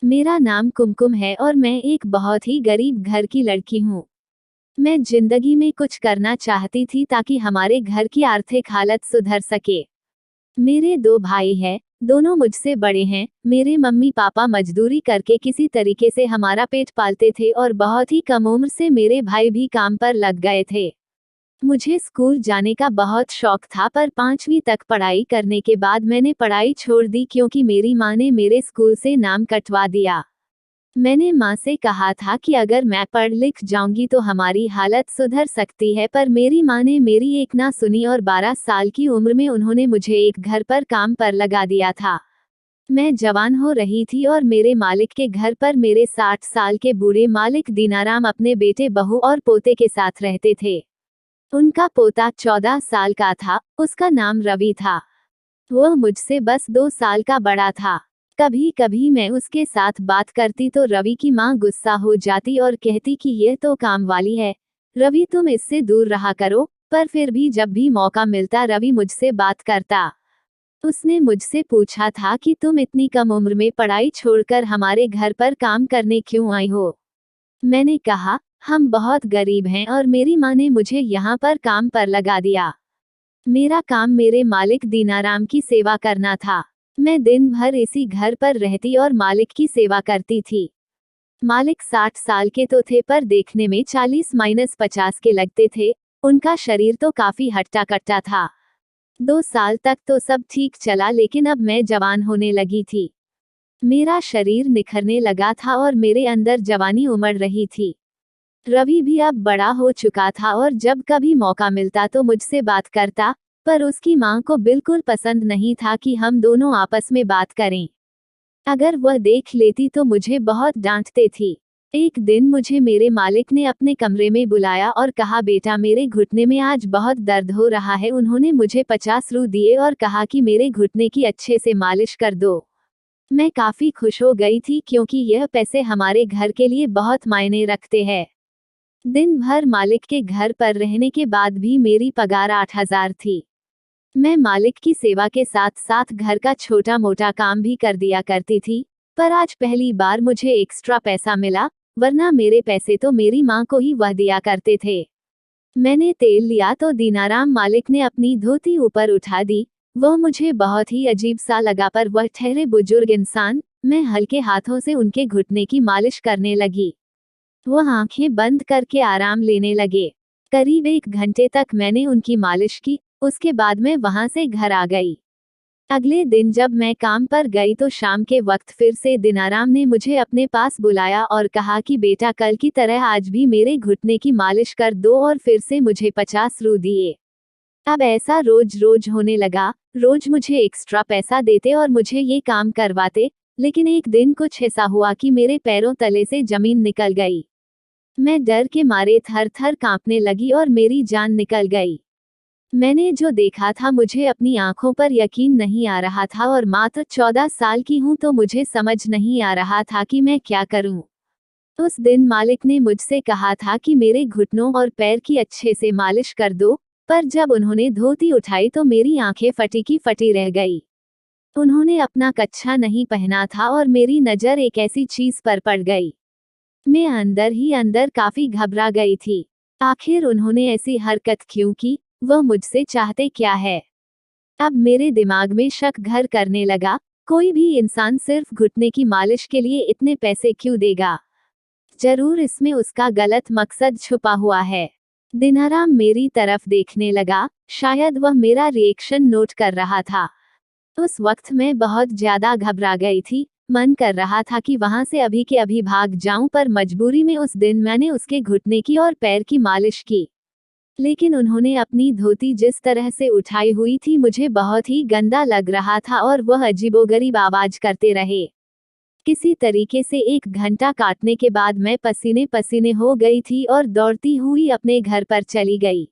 मेरा नाम कुमकुम है और मैं एक बहुत ही गरीब घर की लड़की हूँ। मैं जिंदगी में कुछ करना चाहती थी ताकि हमारे घर की आर्थिक हालत सुधर सके। मेरे दो भाई हैं, दोनों मुझसे बड़े हैं। मेरे मम्मी पापा मजदूरी करके किसी तरीके से हमारा पेट पालते थे और बहुत ही कम उम्र से मेरे भाई भी काम पर लग गए थे। मुझे स्कूल जाने का बहुत शौक था, पर 5वीं तक पढ़ाई करने के बाद मैंने पढ़ाई छोड़ दी क्योंकि मेरी माँ ने मेरे स्कूल से नाम कटवा दिया। मैंने माँ से कहा था कि अगर मैं पढ़ लिख जाऊंगी तो हमारी हालत सुधर सकती है, पर मेरी माँ ने मेरी एक ना सुनी और 12 साल की उम्र में उन्होंने मुझे एक घर पर काम पर लगा दिया था। मैं जवान हो रही थी और मेरे मालिक के घर पर मेरे 60 साल के बूढ़े मालिक दीनाराम अपने बेटे बहू और पोते के साथ रहते थे। उनका पोता 14 साल का था, उसका नाम रवि था। वह मुझसे बस 2 साल का बड़ा था। कभी कभी मैं उसके साथ बात करती तो रवि की माँ गुस्सा हो जाती और कहती कि यह तो काम वाली है, रवि तुम इससे दूर रहा करो। पर फिर भी जब भी मौका मिलता रवि मुझसे बात करता। उसने मुझसे पूछा था कि तुम इतनी कम उम्र में पढ़ाई छोड़कर हमारे घर पर काम करने क्यों आई हो। मैंने कहा, हम बहुत गरीब हैं और मेरी माँ ने मुझे यहाँ पर काम पर लगा दिया। मेरा काम मेरे मालिक दीनाराम की सेवा करना था। मैं दिन भर इसी घर पर रहती और मालिक की सेवा करती थी। मालिक 60 साल के तो थे, पर देखने में 40-50 के लगते थे। उनका शरीर तो काफी हट्टा कट्टा था। 2 साल तक तो सब ठीक चला, लेकिन अब मैं जवान होने लगी थी। मेरा शरीर निखरने लगा था और मेरे अंदर जवानी उमड़ रही थी। रवि भी अब बड़ा हो चुका था और जब कभी मौका मिलता तो मुझसे बात करता, पर उसकी माँ को बिल्कुल पसंद नहीं था कि हम दोनों आपस में बात करें। अगर वह देख लेती तो मुझे बहुत डांटते थी। एक दिन मुझे मेरे मालिक ने अपने कमरे में बुलाया और कहा, बेटा मेरे घुटने में आज बहुत दर्द हो रहा है। उन्होंने मुझे 50 रू दिए और कहा कि मेरे घुटने की अच्छे से मालिश कर दो। मैं काफी खुश हो गई थी क्योंकि यह पैसे हमारे घर के लिए बहुत मायने रखते हैं। दिन भर मालिक के घर पर रहने के बाद भी मेरी पगार 8,000 थी। मैं मालिक की सेवा के साथ साथ घर का छोटा मोटा काम भी कर दिया करती थी, पर आज पहली बार मुझे एक्स्ट्रा पैसा मिला, वरना मेरे पैसे तो मेरी माँ को ही वह दिया करते थे। मैंने तेल लिया तो दीनाराम मालिक ने अपनी धोती ऊपर उठा दी। वह मुझे बहुत ही अजीब सा लगा, पर वह ठहरे बुजुर्ग इंसान। मैं हल्के हाथों से उनके घुटने की मालिश करने लगी। वह आंखें बंद करके आराम लेने लगे। करीब 1 घंटे तक मैंने उनकी मालिश की, उसके बाद मैं वहां से घर आ गई। अगले दिन जब मैं काम पर गई तो शाम के वक्त फिर से दीनाराम ने मुझे अपने पास बुलाया और कहा कि बेटा कल की तरह आज भी मेरे घुटने की मालिश कर दो, और फिर से मुझे 50 रू दिए। अब ऐसा रोज रोज होने लगा। रोज मुझे एक्स्ट्रा पैसा देते और मुझे ये काम करवाते। लेकिन एक दिन कुछ ऐसा हुआ कि मेरे पैरों तले से जमीन निकल गई। मैं डर के मारे थर थर कांपने लगी और मेरी जान निकल गई। मैंने जो देखा था मुझे अपनी आंखों पर यकीन नहीं आ रहा था, और मात्र 14 साल की हूं तो मुझे समझ नहीं आ रहा था कि मैं क्या करूं। उस दिन मालिक ने मुझसे कहा था कि मेरे घुटनों और पैर की अच्छे से मालिश कर दो, पर जब उन्होंने धोती उठाई तो मेरी आंखें फटी की फटी रह गई। उन्होंने अपना कच्छा नहीं पहना था और मेरी नज़र एक ऐसी चीज पर पड़ गई। मैं अंदर ही अंदर काफी घबरा गई थी। आखिर उन्होंने ऐसी हरकत क्यों की? वह मुझसे चाहते क्या है? अब मेरे दिमाग में शक घर करने लगा। कोई भी इंसान सिर्फ घुटने की मालिश के लिए इतने पैसे क्यों देगा? जरूर इसमें उसका गलत मकसद छुपा हुआ है। दिनाराम मेरी तरफ देखने लगा, शायद वह मेरा रिएक्शन नोट कर रहा था। उस वक्त मैं बहुत ज्यादा घबरा गई थी। मन कर रहा था कि वहां से अभी के अभी भाग जाऊं, पर मजबूरी में उस दिन मैंने उसके घुटने की और पैर की मालिश की। लेकिन उन्होंने अपनी धोती जिस तरह से उठाई हुई थी मुझे बहुत ही गंदा लग रहा था, और वह अजीबोगरीब आवाज करते रहे। किसी तरीके से 1 घंटा काटने के बाद मैं पसीने पसीने हो गई थी और दौड़ती हुई अपने घर पर चली गई।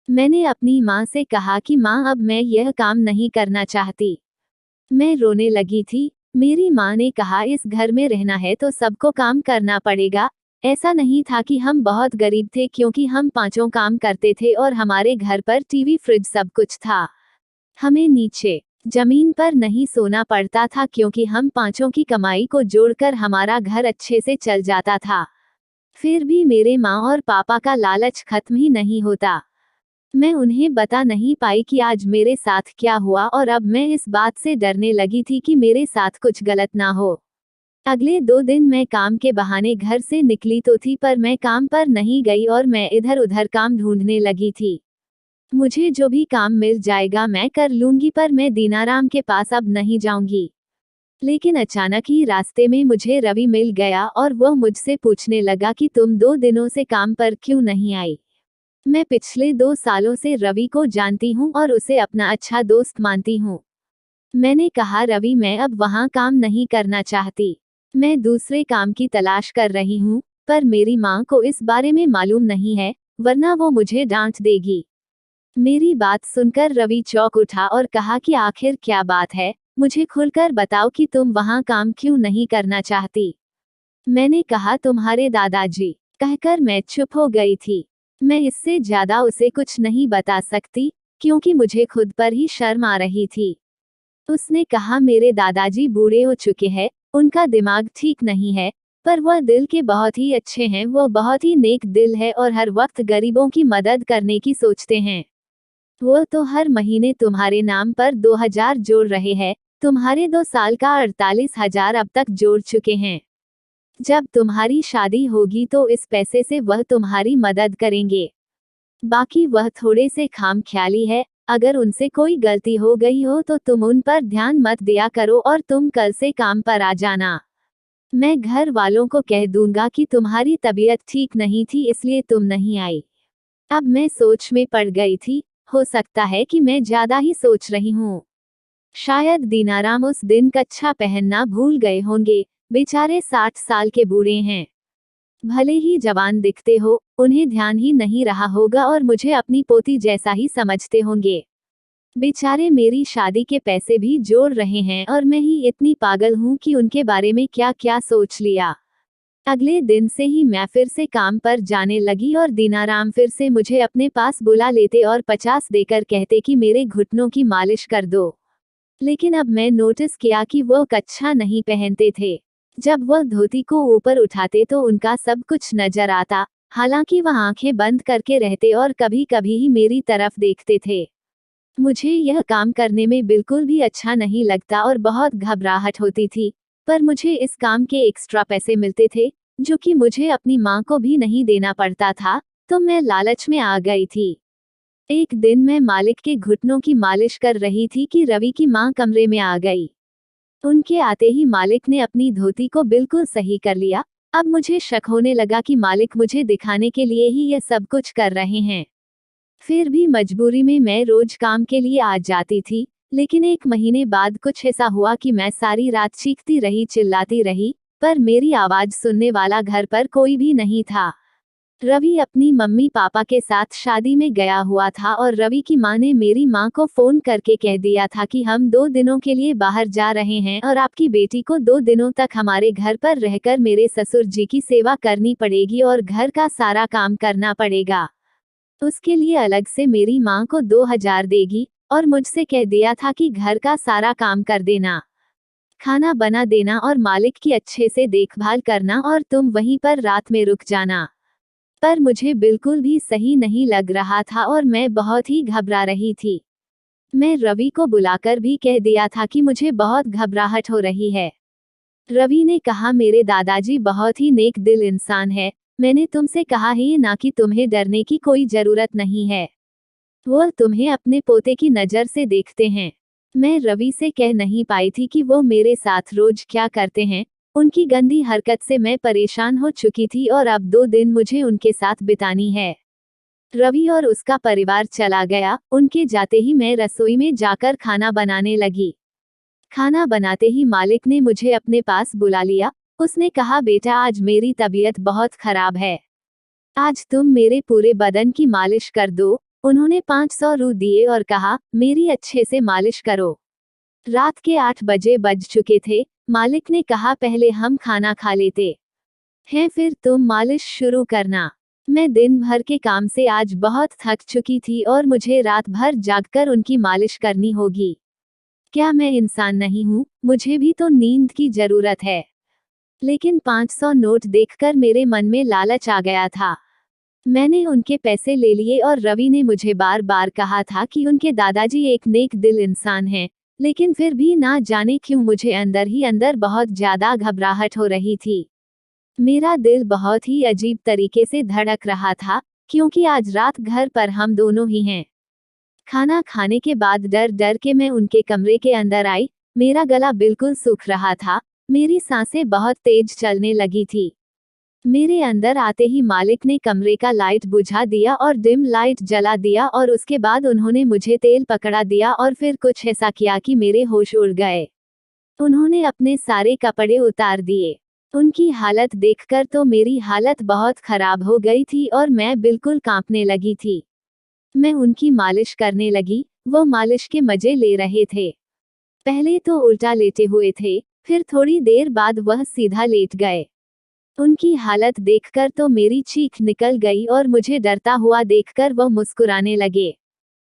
मैंने अपनी माँ से कहा कि माँ अब मैं यह काम नहीं करना चाहती। मैं रोने लगी थी। मेरी माँ ने कहा, इस घर में रहना है तो सबको काम करना पड़ेगा। ऐसा नहीं था कि हम बहुत गरीब थे, क्योंकि हम पांचों काम करते थे और हमारे घर पर टीवी फ्रिज सब कुछ था। हमें नीचे जमीन पर नहीं सोना पड़ता था क्योंकि हम पांचों की कमाई को जोड़कर हमारा घर अच्छे से चल जाता था। फिर भी मेरे माँ और पापा का लालच खत्म ही नहीं होता। मैं उन्हें बता नहीं पाई कि आज मेरे साथ क्या हुआ और अब मैं इस बात से डरने लगी थी कि मेरे साथ कुछ गलत ना हो। अगले 2 दिन मैं काम के बहाने घर से निकली तो थी, पर मैं काम पर नहीं गई और मैं इधर उधर काम ढूंढने लगी थी। मुझे जो भी काम मिल जाएगा मैं कर लूंगी, पर मैं दीनाराम के पास अब नहीं जाऊंगी। लेकिन अचानक ही रास्ते में मुझे रवि मिल गया और वह मुझसे पूछने लगा कि तुम 2 दिनों से काम पर क्यों नहीं आई। मैं पिछले 2 सालों से रवि को जानती हूँ और उसे अपना अच्छा दोस्त मानती हूँ। मैंने कहा, रवि मैं अब वहाँ काम नहीं करना चाहती। मैं दूसरे काम की तलाश कर रही हूँ, पर मेरी माँ को इस बारे में मालूम नहीं है, वरना वो मुझे डांट देगी। मेरी बात सुनकर रवि चौंक उठा और कहा कि आखिर क्या बात है, मुझे खुलकर बताओ कि तुम वहाँ काम क्यों नहीं करना चाहती। मैंने कहा, तुम्हारे दादाजी। कहकर मैं चुप हो गई थी। मैं इससे ज्यादा उसे कुछ नहीं बता सकती, क्योंकि मुझे खुद पर ही शर्म आ रही थी। उसने कहा, मेरे दादाजी बूढ़े हो चुके हैं, उनका दिमाग ठीक नहीं है, पर वह दिल के बहुत ही अच्छे हैं, वो बहुत ही नेक दिल है और हर वक्त गरीबों की मदद करने की सोचते हैं। वो तो हर महीने तुम्हारे नाम पर 2,000 जोड़ रहे हैं, तुम्हारे 2 साल का 48,000 अब तक जोड़ चुके हैं। जब तुम्हारी शादी होगी तो इस पैसे से वह तुम्हारी मदद करेंगे। बाकी वह थोड़े से खामख्याली है, अगर उनसे कोई गलती हो गई हो तो तुम उन पर ध्यान मत दिया करो और तुम कल से काम पर आ जाना। मैं घर वालों को कह दूंगा कि तुम्हारी तबीयत ठीक नहीं थी इसलिए तुम नहीं आई। अब मैं सोच में पड़ गई थी, हो सकता है कि मैं ज्यादा ही सोच रही हूँ। शायद दीनाराम उस दिन कच्छा पहनना भूल गए होंगे, बेचारे 60 साल के बूढ़े हैं। भले ही जवान दिखते हो, उन्हें ध्यान ही नहीं रहा होगा और मुझे अपनी पोती जैसा ही समझते होंगे। बेचारे मेरी शादी के पैसे भी जोड़ रहे हैं और मैं ही इतनी पागल हूँ कि उनके बारे में क्या क्या सोच लिया। अगले दिन से ही मैं फिर से काम पर जाने लगी और दीनाराम फिर से मुझे अपने पास बुला लेते और 50 देकर कहते कि मेरे घुटनों की मालिश कर दो। लेकिन अब मैं नोटिस किया कि वो कच्छा नहीं पहनते थे। जब वह धोती को ऊपर उठाते तो उनका सब कुछ नजर आता, हालांकि वह आंखें बंद करके रहते और कभी कभी ही मेरी तरफ देखते थे। मुझे यह काम करने में बिल्कुल भी अच्छा नहीं लगता और बहुत घबराहट होती थी, पर मुझे इस काम के एक्स्ट्रा पैसे मिलते थे, जो कि मुझे अपनी माँ को भी नहीं देना पड़ता था, तो मैं लालच में आ गई थी। एक दिन मैं मालिक के घुटनों की मालिश कर रही थी कि रवि की माँ कमरे में आ गई। उनके आते ही मालिक ने अपनी धोती को बिल्कुल सही कर लिया। अब मुझे शक होने लगा कि मालिक मुझे दिखाने के लिए ही यह सब कुछ कर रहे हैं। फिर भी मजबूरी में मैं रोज काम के लिए आ जाती थी, लेकिन 1 महीने बाद कुछ ऐसा हुआ कि मैं सारी रात चीखती रही, चिल्लाती रही, पर मेरी आवाज सुनने वाला घर पर कोई भी नहीं था। रवि अपनी मम्मी पापा के साथ शादी में गया हुआ था और रवि की माँ ने मेरी माँ को फोन करके कह दिया था कि हम 2 दिनों के लिए बाहर जा रहे हैं और आपकी बेटी को 2 दिनों तक हमारे घर पर रहकर मेरे ससुर जी की सेवा करनी पड़ेगी और घर का सारा काम करना पड़ेगा। उसके लिए अलग से मेरी माँ को 2,000 देगी और मुझसे कह दिया था कि घर का सारा काम कर देना, खाना बना देना और मालिक की अच्छे से देखभाल करना और तुम वहीं पर रात में रुक जाना। पर मुझे बिल्कुल भी सही नहीं लग रहा था और मैं बहुत ही घबरा रही थी। मैं रवि को बुलाकर भी कह दिया था कि मुझे बहुत घबराहट हो रही है। रवि ने कहा, मेरे दादाजी बहुत ही नेक दिल इंसान है, मैंने तुमसे कहा है ना कि तुम्हें डरने की कोई जरूरत नहीं है। वो तुम्हें अपने पोते की नज़र से देखते हैं। मैं रवि से कह नहीं पाई थी कि वो मेरे साथ रोज क्या करते हैं। उनकी गंदी हरकत से मैं परेशान हो चुकी थी और अब 2 दिन मुझे उनके साथ बितानी है। रवि और उसका परिवार चला गया, उनके जाते ही मैं रसोई में जाकर खाना बनाने लगी। खाना बनाते ही मालिक ने मुझे अपने पास बुला लिया। उसने कहा, बेटा आज मेरी तबीयत बहुत खराब है, आज तुम मेरे पूरे बदन की मालिश कर दो। उन्होंने 500 रू दिए और कहा, मेरी अच्छे से मालिश करो। रात के 8 बजे बज चुके थे। मालिक ने कहा, पहले हम खाना खा लेते हैं फिर तुम मालिश शुरू करना। मैं दिन भर के काम से आज बहुत थक चुकी थी और मुझे रात भर जागकर उनकी मालिश करनी होगी। क्या मैं इंसान नहीं हूँ? मुझे भी तो नींद की जरूरत है। लेकिन 500 नोट देखकर मेरे मन में लालच आ गया था। मैंने उनके पैसे ले लिए और रवि ने मुझे बार बार कहा था कि उनके दादाजी एक नेक दिल इंसान हैं, लेकिन फिर भी ना जाने क्यों मुझे अंदर ही अंदर बहुत ज्यादा घबराहट हो रही थी। मेरा दिल बहुत ही अजीब तरीके से धड़क रहा था, क्योंकि आज रात घर पर हम दोनों ही हैं। खाना खाने के बाद डर डर के मैं उनके कमरे के अंदर आई। मेरा गला बिल्कुल सूख रहा था, मेरी सांसें बहुत तेज चलने लगी थी। मेरे अंदर आते ही मालिक ने कमरे का लाइट बुझा दिया और डिम लाइट जला दिया और उसके बाद उन्होंने मुझे तेल पकड़ा दिया और फिर कुछ ऐसा किया कि मेरे होश उड़ गए। उन्होंने अपने सारे कपड़े उतार दिए। उनकी हालत देखकर तो मेरी हालत बहुत खराब हो गई थी और मैं बिल्कुल कांपने लगी थी। मैं उनकी मालिश करने लगी, वो मालिश के मजे ले रहे थे। पहले तो उल्टा लेटे हुए थे, फिर थोड़ी देर बाद वह सीधा लेट गए। उनकी हालत देखकर तो मेरी चीख निकल गई और मुझे डरता हुआ देखकर वो मुस्कुराने लगे।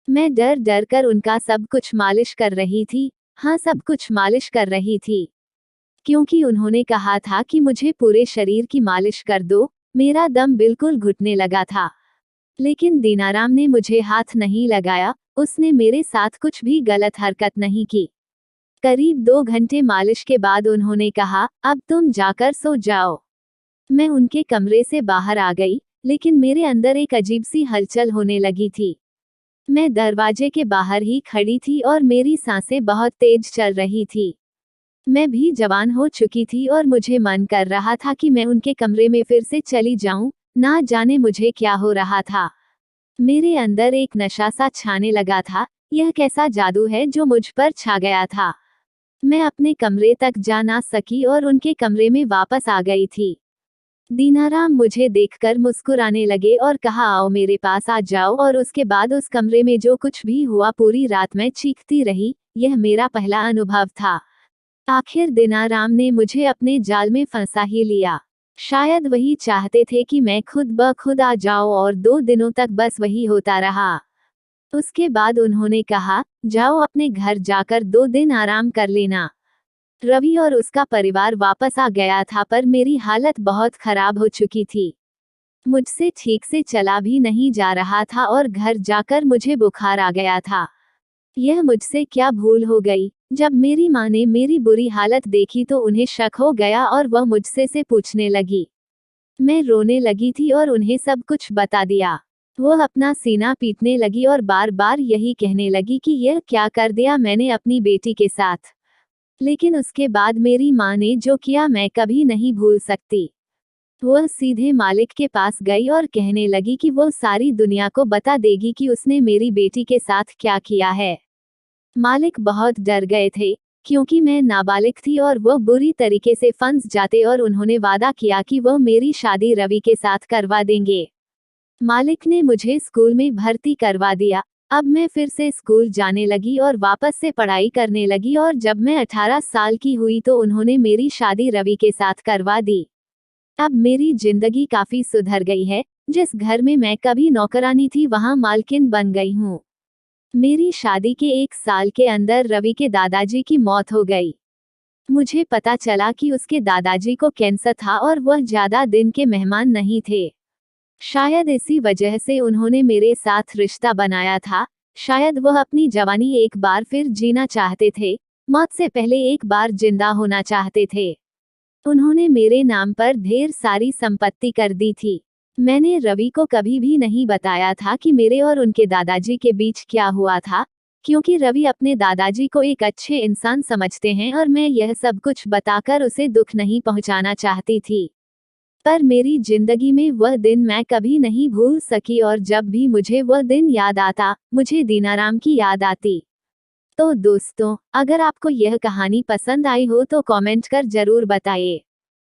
मैं डर डर कर उनका सब कुछ मालिश कर रही थी। हाँ, सब कुछ मालिश कर रही थी, क्योंकि उन्होंने कहा था कि मुझे पूरे शरीर की मालिश कर दो। मेरा दम बिल्कुल घुटने लगा था, लेकिन दीनाराम ने मुझे हाथ नहीं लगाया। उसने मेरे साथ कुछ भी गलत हरकत नहीं की। करीब 2 घंटे मालिश के बाद उन्होंने कहा, अब तुम जाकर सो जाओ। मैं उनके कमरे से बाहर आ गई, लेकिन मेरे अंदर एक अजीब सी हलचल होने लगी थी। मैं दरवाजे के बाहर ही खड़ी थी और मेरी सांसें बहुत तेज चल रही थी। मैं भी जवान हो चुकी थी और मुझे मन कर रहा था कि मैं उनके कमरे में फिर से चली जाऊं। ना जाने मुझे क्या हो रहा था। मेरे अंदर एक नशा सा छाने लगा था। यह कैसा जादू है जो मुझ पर छा गया था। मैं अपने कमरे तक जा ना सकी और उनके कमरे में वापस आ गई थी। दीनाराम मुझे देखकर मुस्कुराने लगे और कहा, आओ मेरे पास आ जाओ। और उसके बाद उस कमरे में जो कुछ भी हुआ, पूरी रात मैं चीखती रही। यह मेरा पहला अनुभव था। आखिर दीनाराम ने मुझे अपने जाल में फंसा ही लिया। शायद वही चाहते थे कि मैं खुद ब खुद आ जाऊं और 2 दिनों तक बस वही होता रहा। उसके बाद उन्होंने कहा, जाओ अपने घर जाकर 2 दिन आराम कर लेना। रवि और उसका परिवार वापस आ गया था, पर मेरी हालत बहुत खराब हो चुकी थी। मुझसे ठीक से चला भी नहीं जा रहा था और घर जाकर मुझे बुखार आ गया था। यह मुझसे क्या भूल हो गई। जब मेरी माँ ने मेरी बुरी हालत देखी तो उन्हें शक हो गया और वह मुझसे से पूछने लगी। मैं रोने लगी थी और उन्हें सब कुछ बता दिया। वह अपना सीना पीटने लगी और बार बार यही कहने लगी कि यह क्या कर दिया मैंने अपनी बेटी के साथ। लेकिन उसके बाद मेरी माँ ने जो किया मैं कभी नहीं भूल सकती। वह सीधे मालिक के पास गई और कहने लगी कि वो सारी दुनिया को बता देगी कि उसने मेरी बेटी के साथ क्या किया है। मालिक बहुत डर गए थे, क्योंकि मैं नाबालिग थी और वह बुरी तरीके से फंस जाते और उन्होंने वादा किया कि वह मेरी शादी रवि के साथ करवा देंगे। मालिक ने मुझे स्कूल में भर्ती करवा दिया। अब मैं फिर से स्कूल जाने लगी और वापस से पढ़ाई करने लगी और जब मैं 18 साल की हुई तो उन्होंने मेरी शादी रवि के साथ करवा दी। अब मेरी जिंदगी काफी सुधर गई है। जिस घर में मैं कभी नौकरानी थी वहां मालकिन बन गई हूँ। मेरी शादी के 1 साल के अंदर रवि के दादाजी की मौत हो गई। मुझे पता चला कि उसके दादाजी को कैंसर था और वह ज्यादा दिन के मेहमान नहीं थे। शायद इसी वजह से उन्होंने मेरे साथ रिश्ता बनाया था। शायद वह अपनी जवानी एक बार फिर जीना चाहते थे। मौत से पहले एक बार जिंदा होना चाहते थे। उन्होंने मेरे नाम पर ढेर सारी संपत्ति कर दी थी। मैंने रवि को कभी भी नहीं बताया था कि मेरे और उनके दादाजी के बीच क्या हुआ था, क्योंकि रवि अपने दादाजी को एक अच्छे इंसान समझते हैं और मैं यह सब कुछ बताकर उसे दुख नहीं पहुंचाना चाहती थी। पर मेरी जिंदगी में वह दिन मैं कभी नहीं भूल सकी और जब भी मुझे वह दिन याद आता, मुझे दीनाराम की याद आती। तो दोस्तों, अगर आपको यह कहानी पसंद आई हो तो कमेंट कर जरूर बताइए।